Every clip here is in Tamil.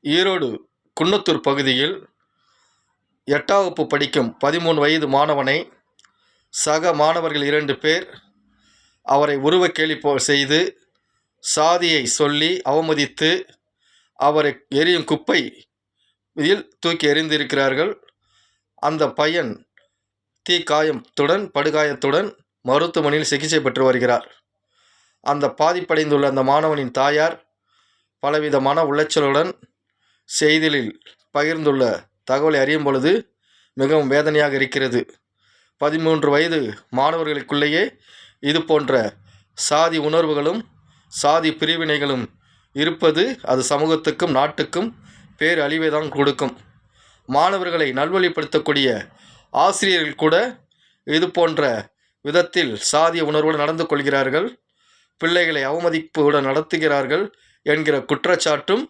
ஈரோடு குன்னத்தூர் பகுதியில் 8ஆம் வகுப்பு படிக்கும் 13 வயது மாணவனை சக மாணவர்கள் 2 பேர் அவரை உருவக்கேலி செய்து சாதியை சொல்லி அவமதித்து அவரை எரியும் குப்பையில் தூக்கி எறிந்திருக்கிறார்கள். அந்த பையன் படுகாயத்துடன் மருத்துவமனையில் சிகிச்சை பெற்று வருகிறார். அந்த பாதிப்படைந்துள்ள அந்த மாணவனின் தாயார் பலவித மன உளைச்சலுடன் செய்தியில் பகிர்ந்துள்ள தகவலை அறியும் பொழுது மிகவும் வேதனையாக இருக்கிறது. 13 வயது மாணவர்களுக்குள்ளேயே இது போன்ற சாதி உணர்வுகளும் சாதி பிரிவினைகளும் இருப்பது அது சமூகத்துக்கும் நாட்டுக்கும் பேரழிவை தான் கொடுக்கும். மாணவர்களை நல்வழிப்படுத்தக்கூடிய ஆசிரியர்கள் கூட இது போன்ற விதத்தில் சாதிய உணர்வுடன் நடந்து கொள்கிறார்கள், பிள்ளைகளை அவமதிப்புடன் நடத்துகிறார்கள் என்கிற குற்றச்சாட்டும்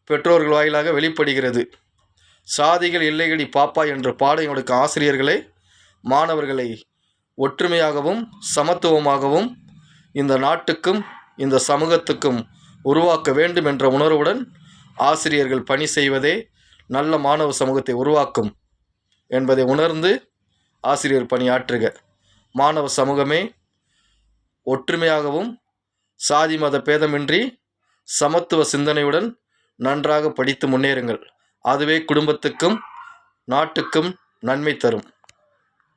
பெற்றோர்கள் வாயிலாக வெளிப்படுகிறது. சாதிகள் இல்லையடி பாப்பா என்ற பாடம் எடுக்கும் ஆசிரியர்களே மாணவர்களை ஒற்றுமையாகவும் சமத்துவமாகவும் இந்த நாட்டுக்கும் இந்த சமூகத்துக்கும் உருவாக்க வேண்டும் என்ற உணர்வுடன் ஆசிரியர்கள் பணி செய்வதே நல்ல மாணவ சமூகத்தை உருவாக்கும் என்பதை உணர்ந்து ஆசிரியர் பணியாற்றுக. மாணவ சமூகமே ஒற்றுமையாகவும் சாதி மத பேதமின்றி சமத்துவ சிந்தனையுடன் நன்றாக படித்து முன்னேறுங்கள். அதுவே குடும்பத்துக்கும் நாட்டுக்கும் நன்மை தரும்.